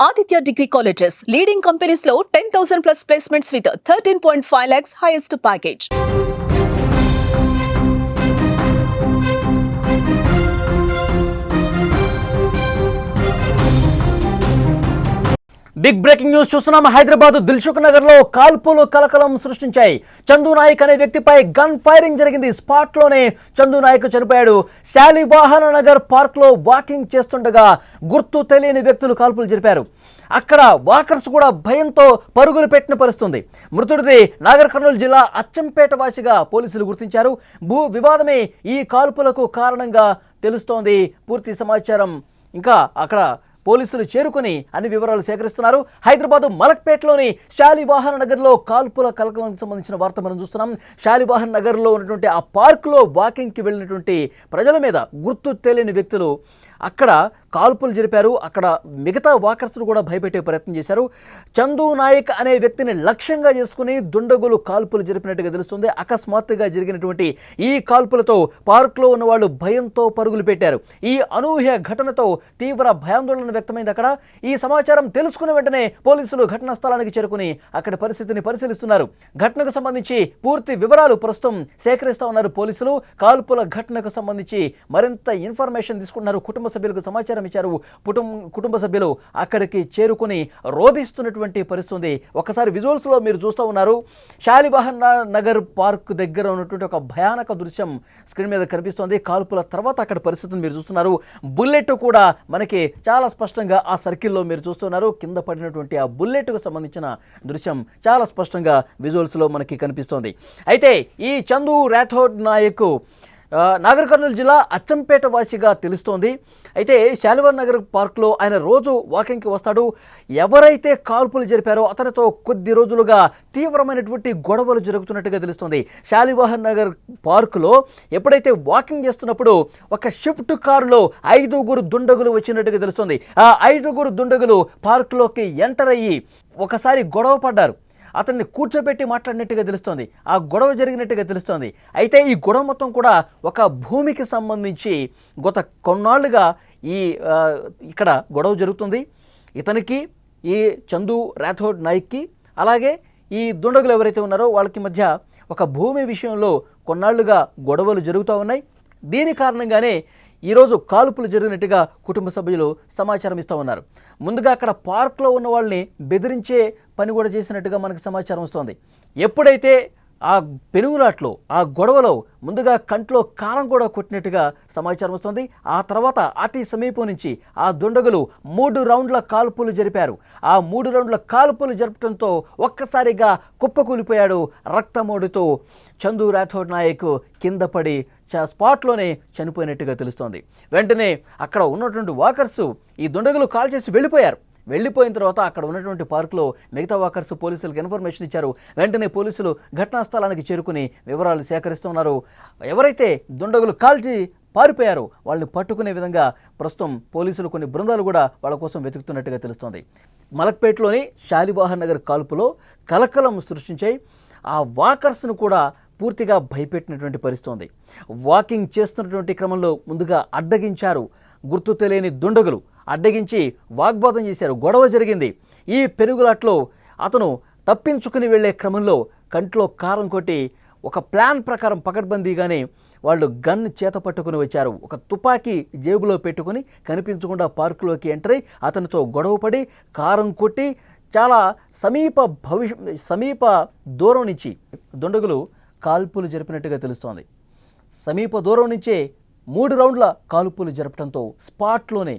Aditya Degree Colleges, leading companies low 10,000 plus placements with 13.5 lakhs highest package. Big breaking news చూస్తున్నాం. హైదరాబాద్ దిల్సుఖ్ నగర్ లో కాల్పులు కలకలం సృష్టించాయి. చందు నాయక్ అనే వ్యక్తిపై గన్ ఫైరింగ్ జరిగింది. స్పాట్ లోనే చందు నాయక్ చనిపోయాడు. శాలివాహన నగర్ పార్క్ లో వాకింగ్ చేస్తుండగా గుర్తు తెలియని వ్యక్తులు కాల్పులు జరిపారు. అక్కడ వాకర్స్ కూడా భయంతో పరుగులు పెట్టిన పరిస్థితుంది. మృతుడిది నాగర్ కర్నూలు జిల్లా అచ్చంపేట వాసిగా పోలీసులు గుర్తించారు. భూ వివాదమే ఈ కాల్పులకు కారణంగా తెలుస్తోంది. పూర్తి సమాచారం ఇంకా అక్కడ పోలీసులు చేరుకుని అన్ని వివరాలు సేకరిస్తున్నారు. హైదరాబాద్ మలక్పేటలోని శాలివాహన నగర్లో కాల్పుల కలకలానికి సంబంధించిన వార్త మనం చూస్తున్నాం. శాలివాహన నగర్లో ఉన్నటువంటి ఆ పార్కులో వాకింగ్కి వెళ్ళినటువంటి ప్రజల మీద గుర్తు తెలియని వ్యక్తులు అక్కడ కాల్పులు జరిపారు. అక్కడ మిగతా వాకర్స్ను కూడా భయపెట్టే ప్రయత్నం చేశారు. చందు నాయక్ అనే వ్యక్తిని లక్ష్యంగా చేసుకుని దుండగులు కాల్పులు జరిపినట్టుగా తెలుస్తుంది. అకస్మాత్తుగా జరిగినటువంటి ఈ కాల్పులతో పార్కులో ఉన్న వాళ్ళు భయంతో పరుగులు పెట్టారు. ఈ అనూహ్య ఘటనతో తీవ్ర భయాందోళన వ్యక్తమైంది. అక్కడ ఈ సమాచారం తెలుసుకున్న వెంటనే పోలీసులు ఘటనా స్థలానికి చేరుకుని అక్కడ పరిస్థితిని పరిశీలిస్తున్నారు. ఘటనకు సంబంధించి పూర్తి వివరాలు ప్రస్తుతం సేకరిస్తూ ఉన్నారు పోలీసులు. కాల్పుల ఘటనకు సంబంధించి మరింత ఇన్ఫర్మేషన్ తీసుకున్నారు. కుటుంబ సభ్యులకు సమాచారం ఇచ్చారు. కుటుంబ సభ్యులు అక్కడికి చేరుకుని రోధిస్తున్నటువంటి పరిస్థితి. ఒకసారి విజువల్స్ లో మీరు చూస్తూ ఉన్నారు. శాలివాహన్ నగర్ పార్క్ దగ్గర ఉన్నటువంటి ఒక భయానక దృశ్యం స్క్రీన్ మీద కనిపిస్తోంది. కాల్పుల తర్వాత అక్కడ పరిస్థితిని మీరు చూస్తున్నారు. బుల్లెట్ కూడా మనకి చాలా స్పష్టంగా ఆ సర్కిల్లో మీరు చూస్తున్నారు. కింద పడినటువంటి ఆ బుల్లెట్కు సంబంధించిన దృశ్యం చాలా స్పష్టంగా విజువల్స్ లో మనకి కనిపిస్తోంది. అయితే ఈ చందు రాథోడ్ నాయక్ నాగర్ కర్నూలు జిల్లా అచ్చంపేట వాసిగా తెలుస్తోంది. అయితే శాలివాహన్ నగర్ పార్క్లో ఆయన రోజు వాకింగ్కి వస్తాడు. ఎవరైతే కాల్పులు జరిపారో అతనితో కొద్ది రోజులుగా తీవ్రమైనటువంటి గొడవలు జరుగుతున్నట్టుగా తెలుస్తుంది. శాలివాహన్ నగర్ పార్కులో ఎప్పుడైతే వాకింగ్ చేస్తున్నప్పుడు ఒక షిఫ్ట్ కారులో 5గురు దుండగులు వచ్చినట్టుగా తెలుస్తుంది. ఆ 5గురు దుండగులు పార్కులోకి ఎంటర్ అయ్యి ఒకసారి గొడవ పడ్డారు. అతన్ని కూర్చోబెట్టి మాట్లాడినట్టుగా తెలుస్తోంది. ఆ గొడవ జరిగినట్టుగా తెలుస్తోంది. అయితే ఈ గొడవ మొత్తం కూడా ఒక భూమికి సంబంధించి గత కొన్నాళ్ళుగా ఇక్కడ గొడవ జరుగుతుంది. ఇతనికి ఈ చందు రాథోడ్ నాయక్కి అలాగే ఈ దుండగులు ఎవరైతే ఉన్నారో వాళ్ళకి మధ్య ఒక భూమి విషయంలో కొన్నాళ్లుగా గొడవలు జరుగుతూ ఉన్నాయి. దీని కారణంగానే ఈరోజు కాల్పులు జరిగినట్టుగా కుటుంబ సభ్యులు సమాచారం ఇస్తూ ఉన్నారు. ముందుగా అక్కడ పార్క్లో ఉన్న వాళ్ళని బెదిరించే పని కూడా చేసినట్టుగా మనకు సమాచారం వస్తుంది. ఎప్పుడైతే ఆ పెనుగులాట్లో ఆ గొడవలో ముందుగా కంట్లో కారం కూడా కొట్టినట్టుగా సమాచారం వస్తుంది. ఆ తర్వాత అతి సమీపం నుంచి ఆ దుండగులు 3 రౌండ్ల కాల్పులు జరిపారు. ఆ 3 రౌండ్ల కాల్పులు జరపడంతో ఒక్కసారిగా కుప్పకూలిపోయాడు. రక్తమోడుతో చందు రాథోడ్ నాయక్ కింద పడి స్పాట్లోనే చనిపోయినట్టుగా తెలుస్తోంది. వెంటనే అక్కడ ఉన్నటువంటి వాకర్సు ఈ దుండగులు కాల్ చేసి వెళ్ళిపోయిన తర్వాత అక్కడ ఉన్నటువంటి పార్కులో మిగతా వాకర్స్ పోలీసులకు ఇన్ఫర్మేషన్ ఇచ్చారు. వెంటనే పోలీసులు ఘటనా స్థలానికి చేరుకుని వివరాలు సేకరిస్తున్నారు. ఎవరైతే దుండగులు కాల్చి పారిపోయారో వాళ్ళని పట్టుకునే విధంగా ప్రస్తుతం పోలీసులు కొన్ని బృందాలు కూడా వాళ్ళ కోసం వెతుకుతున్నట్టుగా తెలుస్తోంది. మలక్పేటలోని శాలివాహన్ నగర్ కాల్పులో కలకలం సృష్టించాయి. ఆ వాకర్స్ను కూడా పూర్తిగా భయపెట్టినటువంటి పరిస్థితి. వాకింగ్ చేస్తున్నటువంటి క్రమంలో ముందుగా అడ్డగించారు. గుర్తు తెలియని దుండగులు అడ్డగించి వాగ్వాదం చేశారు. గొడవ జరిగింది. ఈ పెనుగులాట్లో అతను తప్పించుకుని వెళ్లే క్రమంలో కంట్లో కారం కొట్టి ఒక ప్లాన్ ప్రకారం పకడ్బందీగానే వాళ్ళు గన్ చేత పట్టుకుని వచ్చారు. ఒక తుపాకీ జేబులో పెట్టుకుని కనిపించకుండా పార్కులోకి ఎంటర్ అయి అతనితో గొడవపడి కారం కొట్టి చాలా సమీప దూరం నుంచి దుండగులు కాల్పులు జరిపినట్టుగా తెలుస్తోంది. సమీప దూరం నుంచే 3 రౌండ్ల కాల్పులు జరపడంతో స్పాట్లోనే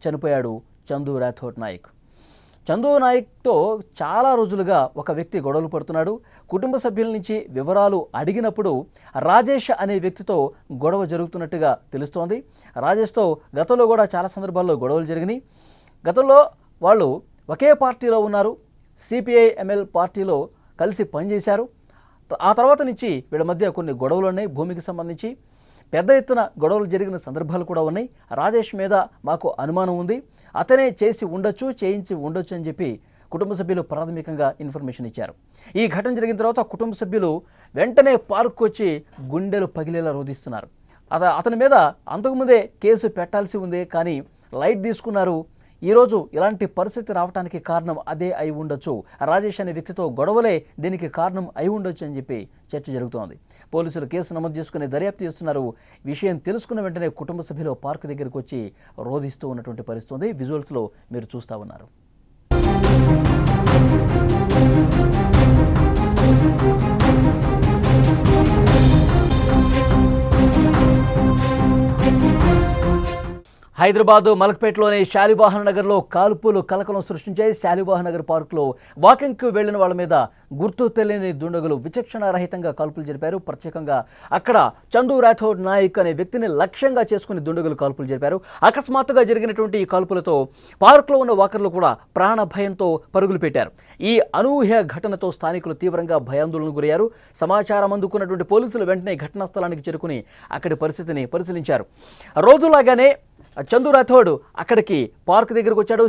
చనిపోయాడు చందు రాథోడ్ నాయక్. చందు నాయక్తో చాలా రోజులుగా ఒక వ్యక్తి గొడవలు పడుతున్నాడు. కుటుంబ సభ్యుల నుంచి వివరాలు అడిగినప్పుడు రాజేష్ అనే వ్యక్తితో గొడవ జరుగుతున్నట్టుగా తెలుస్తోంది. రాజేష్తో గతంలో కూడా చాలా సందర్భాల్లో గొడవలు జరిగినాయి. గతంలో వాళ్ళు ఒకే పార్టీలో ఉన్నారు. సిపిఐ ఎంఎల్ పార్టీలో కలిసి పనిచేశారు. ఆ తర్వాత నుంచి వీళ్ళ మధ్య కొన్ని గొడవలు ఉన్నాయి. భూమికి సంబంధించి పెద్ద ఎత్తున గొడవలు జరిగిన సందర్భాలు కూడా ఉన్నాయి. రాజేష్ మీద మాకు అనుమానం ఉంది, అతనే చేసి ఉండొచ్చు, చేయించి ఉండొచ్చు అని చెప్పి కుటుంబ సభ్యులు ప్రాథమికంగా ఇన్ఫర్మేషన్ ఇచ్చారు. ఈ ఘటన జరిగిన తర్వాత కుటుంబ సభ్యులు వెంటనే పార్కు వచ్చి గుండెలు పగిలేలా రోధిస్తున్నారు. అతని మీద అంతకుముందే కేసు పెట్టాల్సి ఉంది, కానీ లైట్ తీసుకున్నారు. ఈరోజు ఇలాంటి పరిస్థితి రావడానికి కారణం అదే అయి ఉండొచ్చు, రాజేష్ అనే వ్యక్తితో గొడవలే దీనికి కారణం అయి ఉండొచ్చు అని చెప్పి చర్చ జరుగుతోంది. పోలీసులు కేసు నమోదు చేసుకుని దర్యాప్తు చేస్తున్నారు. విషయం తెలుసుకున్న వెంటనే కుటుంబ సభ్యులు పార్కు దగ్గరికి వచ్చి రోధిస్తూ ఉన్నటువంటి పరిస్థితి ఉంది. విజువల్స్లో మీరు చూస్తూ ఉన్నారు. హైదరాబాద్ మలక్పేటలోని శాలివాహన్ నగర్లో కాల్పులు కలకలం సృష్టించాయి. శాలివాహన్ నగర్ పార్కులో వాకింగ్కు వెళ్లిన వాళ్ళ మీద గుర్తు తెలియని దుండగులు విచక్షణారహితంగా కాల్పులు జరిపారు. ప్రత్యేకంగా అక్కడ చందు రాథోడ్ నాయక్ అనే వ్యక్తిని లక్ష్యంగా చేసుకుని దుండగులు కాల్పులు జరిపారు. అకస్మాత్తుగా జరిగినటువంటి ఈ కాల్పులతో పార్కులో ఉన్న వాకర్లు కూడా ప్రాణ భయంతో పరుగులు పెట్టారు. ఈ అనూహ్య ఘటనతో స్థానికులు తీవ్రంగా భయాందోళనకు గురయ్యారు. సమాచారం అందుకున్నటువంటి పోలీసులు వెంటనే ఘటనా స్థలానికి చేరుకుని అక్కడి పరిస్థితిని పరిశీలించారు. రోజులాగానే చందు రాథోడ్ అక్కడికి పార్క్ దగ్గరకు వచ్చాడు.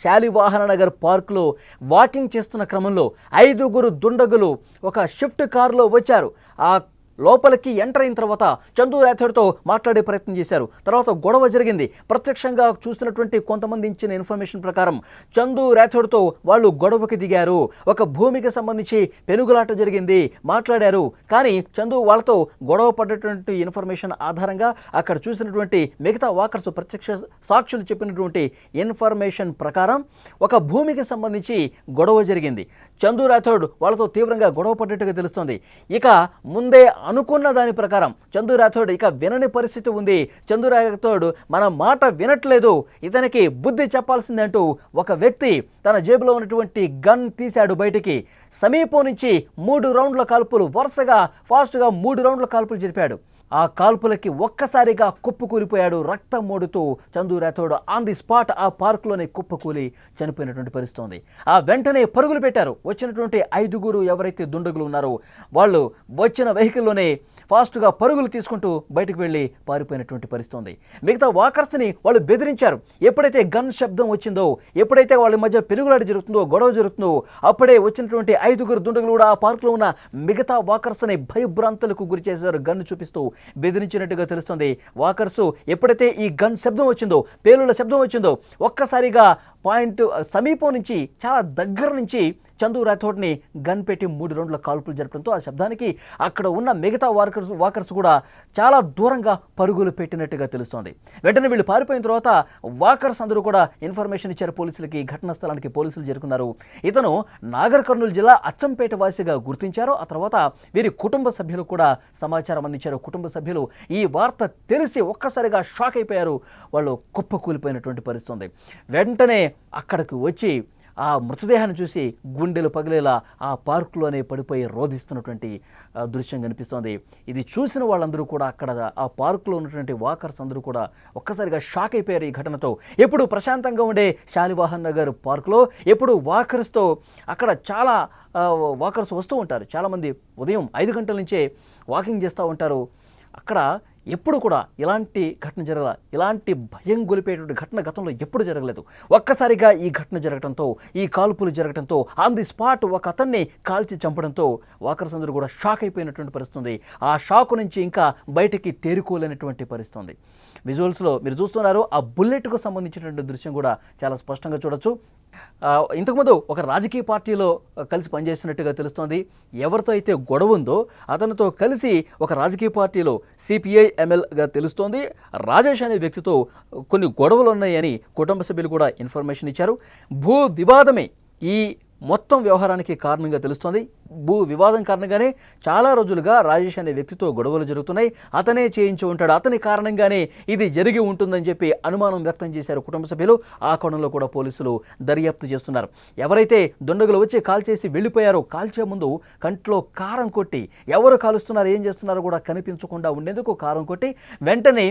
శాలివాహన నగర్ పార్కులో వాకింగ్ చేస్తున్న క్రమంలో 5గురు దుండగులు ఒక షిఫ్ట్ కారులో వచ్చారు. ఆ లోపలికి ఎంటర్ అయిన తర్వాత చందు రాథోడ్తో మాట్లాడే ప్రయత్నం చేశారు. తర్వాత గొడవ జరిగింది. ప్రత్యక్షంగా చూసినటువంటి కొంతమంది ఇచ్చిన ఇన్ఫర్మేషన్ ప్రకారం చందు రాథోడ్తో వాళ్ళు గొడవకి దిగారు. ఒక భూమికి సంబంధించి పెనుగులాట జరిగింది, మాట్లాడారు. కానీ చందు వాళ్ళతో గొడవ పడ్డటువంటి ఇన్ఫర్మేషన్ ఆధారంగా అక్కడ చూసినటువంటి మిగతా వాకర్స్ ప్రత్యక్ష సాక్షులు చెప్పినటువంటి ఇన్ఫర్మేషన్ ప్రకారం ఒక భూమికి సంబంధించి గొడవ జరిగింది. చందు రాథోడ్ వాళ్ళతో తీవ్రంగా గొడవ పడ్డట్టుగా తెలుస్తోంది. ఇక ముందే అనుకున్న దాని ప్రకారం చందు రాథోడ్ ఇక వినని పరిస్థితి ఉంది. చందు రాథోడ్ మన మాట వినట్లేదు, ఇతనికి బుద్ధి చెప్పాల్సిందంటూ ఒక వ్యక్తి తన జేబులో ఉన్నటువంటి గన్ తీశాడు బయటికి. సమీపం నుంచి 3 రౌండ్ల కాల్పులు వరుసగా ఫాస్ట్గా 3 రౌండ్ల కాల్పులు జరిపాడు. ఆ కాల్పులకి ఒక్కసారిగా కుప్పకూలిపోయాడు. రక్తం మోడుతూ Chandu Rathod on the spot ఆ పార్కులోనే కుప్పకూలి చనిపోయినటువంటి పరిస్థితి ఉంది. ఆ వెంటనే పరుగులు పెట్టారు. వచ్చినటువంటి 5గురు ఎవరైతే దుండగులు ఉన్నారో వాళ్ళు వచ్చిన వెహికల్లోనే ఫాస్ట్గా పరుగులు తీసుకుంటూ బయటకు వెళ్ళి పారిపోయినటువంటి పరిస్థితి ఉంది. మిగతా వాకర్స్ని వాళ్ళు బెదిరించారు. ఎప్పుడైతే గన్ శబ్దం వచ్చిందో, ఎప్పుడైతే వాళ్ళ మధ్య పెనుగులాట జరుగుతుందో, గొడవ జరుగుతుందో, అప్పుడే వచ్చినటువంటి 5గురు దుండగులు కూడా ఆ పార్కులో ఉన్న మిగతా వాకర్స్ని భయభ్రాంతులకు గురి చేశారు. గన్ను చూపిస్తూ బెదిరించినట్టుగా తెలుస్తుంది. వాకర్స్ ఎప్పుడైతే ఈ గన్ శబ్దం వచ్చిందో, పేలుల శబ్దం వచ్చిందో, ఒక్కసారిగా పాయింట్ సమీపం నుంచి చాలా దగ్గర నుంచి చందు రాథోడ్ని గన్ పెట్టి 3 రౌండ్ల కాల్పులు జరపడంతో ఆ శబ్దానికి అక్కడ ఉన్న మిగతా వాకర్స్ కూడా చాలా దూరంగా పరుగులు పెట్టినట్టుగా తెలుస్తోంది. వెంటనే వీళ్ళు పారిపోయిన తర్వాత వాకర్స్ అందరూ కూడా ఇన్ఫర్మేషన్ ఇచ్చారు పోలీసులకి. ఘటనా స్థలానికి పోలీసులు చేరుకున్నారు. ఇతను నాగర్ కర్నూలు జిల్లా అచ్చంపేట వాసిగా గుర్తించారు. ఆ తర్వాత వీరి కుటుంబ సభ్యులు కూడా సమాచారం అందించారు. కుటుంబ సభ్యులు ఈ వార్త తెలిసి ఒక్కసారిగా షాక్ అయిపోయారు. వాళ్ళు కుప్పకూలిపోయినటువంటి పరిస్థితి ఉంది. వెంటనే అక్కడికి వచ్చి ఆ మృతదేహాన్ని చూసి గుండెలు పగిలేలా ఆ పార్కులోనే పడిపోయి రోధిస్తున్నటువంటి దృశ్యం కనిపిస్తోంది. ఇది చూసిన వాళ్ళందరూ కూడా అక్కడ ఆ పార్కులో ఉన్నటువంటి వాకర్స్ అందరూ కూడా ఒక్కసారిగా షాక్ అయిపోయారు ఈ ఘటనతో. ఎప్పుడు ప్రశాంతంగా ఉండే శాలివాహన్ నగర్ పార్కులో ఎప్పుడు వాకర్స్తో అక్కడ చాలా వాకర్స్ వస్తూ ఉంటారు. చాలామంది ఉదయం 5 గంటల నుంచే వాకింగ్ చేస్తూ ఉంటారు. అక్కడ ఎప్పుడు కూడా ఇలాంటి ఘటన జరగల, ఇలాంటి భయం గొలిపేటువంటి ఘటన గతంలో ఎప్పుడు జరగలేదు. ఒక్కసారిగా ఈ ఘటన జరగడంతో, ఈ కాల్పులు జరగడంతో, ఆన్ ది స్పాట్ ఒక అతన్ని కాల్చి చంపడంతో వాకర్స్ అందరూ కూడా షాక్ అయిపోయినటువంటి పరిస్థితుంది. ఆ షాక్ నుంచి ఇంకా బయటికి తేరుకోలేనటువంటి పరిస్థితుంది. విజువల్స్లో మీరు చూస్తున్నారు. ఆ బుల్లెట్కు సంబంధించినటువంటి దృశ్యం కూడా చాలా స్పష్టంగా చూడొచ్చు. ఇంతకుముందు ఒక రాజకీయ పార్టీలో కలిసి పనిచేసినట్టుగా తెలుస్తోంది. ఎవరితో అయితే గొడవ ఉందో అతనితో కలిసి ఒక రాజకీయ పార్టీలో సిపిఐ ఎమ్మెల్యేగా తెలుస్తోంది. రాజేష్ అనే వ్యక్తితో కొన్ని గొడవలు ఉన్నాయని కుటుంబ సభ్యులు కూడా ఇన్ఫర్మేషన్ ఇచ్చారు. భూ వివాదమే ఈ మొత్తం వ్యవహారానికి కారణంగా తెలుస్తోంది. భూ వివాదం కారణంగానే చాలా రోజులుగా రాజేష్ అనే వ్యక్తితో గొడవలు జరుగుతున్నాయి. అతనే చేయించి ఉంటాడు, అతని కారణంగానే ఇది జరిగి ఉంటుందని చెప్పి అనుమానం వ్యక్తం చేశారు కుటుంబ సభ్యులు. ఆ కోణంలో కూడా పోలీసులు దర్యాప్తు చేస్తున్నారు. ఎవరైతే దుండగులు వచ్చి కాల్చేసి వెళ్ళిపోయారో, కాల్చే ముందు కంట్లో కారం కొట్టి ఎవరు కాలుస్తున్నారు, ఏం చేస్తున్నారో కూడా కనిపించకుండా ఉండేందుకు కారం కొట్టి వెంటనే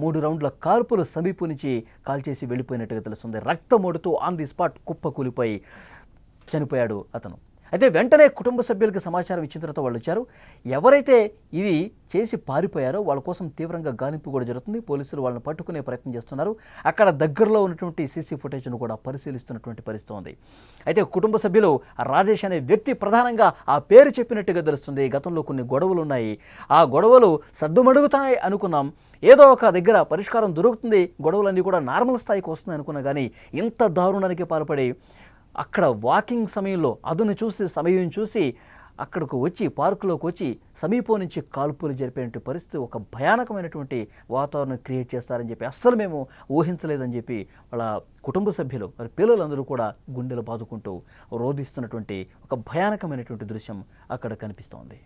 3 రౌండ్ల కాల్పులు సమీపం నుంచి కాల్చేసి వెళ్ళిపోయినట్టుగా తెలుస్తుంది. రక్తమోడుతూ ఆన్ ది స్పాట్ కుప్పకూలిపోయి చనిపోయాడు అతను. అయితే వెంటనే కుటుంబ సభ్యులకి సమాచారం ఇచ్చిన తర్వాత వాళ్ళు వచ్చారు. ఎవరైతే ఇది చేసి పారిపోయారో వాళ్ళ కోసం తీవ్రంగా గాలింపు కూడా జరుగుతుంది. పోలీసులు వాళ్ళని పట్టుకునే ప్రయత్నం చేస్తున్నారు. అక్కడ దగ్గరలో ఉన్నటువంటి సీసీ ఫుటేజ్ను కూడా పరిశీలిస్తున్నటువంటి పరిస్థితి ఉంది. అయితే కుటుంబ సభ్యులు రాజేష్ అనే వ్యక్తి ప్రధానంగా ఆ పేరు చెప్పినట్టుగా తెలుస్తుంది. గతంలో కొన్ని గొడవలు ఉన్నాయి, ఆ గొడవలు సద్దుమడుగుతాయి అనుకున్నాం. ఏదో ఒక దగ్గర పరిష్కారం దొరుకుతుంది, గొడవలన్నీ కూడా నార్మల్ స్థాయికి వస్తుంది అనుకున్నా కానీ ఇంత దారుణానికి పాల్పడి అక్కడ వాకింగ్ సమయంలో సమయం చూసి అక్కడికి వచ్చి పార్కులోకి వచ్చి సమీపం నుంచి కాల్పులు జరిపేటువంటి పరిస్థితి, ఒక భయానకమైనటువంటి వాతావరణం క్రియేట్ చేస్తారని చెప్పి అస్సలు మేము ఊహించలేదని చెప్పి వాళ్ళ కుటుంబ సభ్యులు మరి పిల్లలందరూ కూడా గుండెలు బాదుకుంటూ రోధిస్తున్నటువంటి ఒక భయానకమైనటువంటి దృశ్యం అక్కడ కనిపిస్తోంది.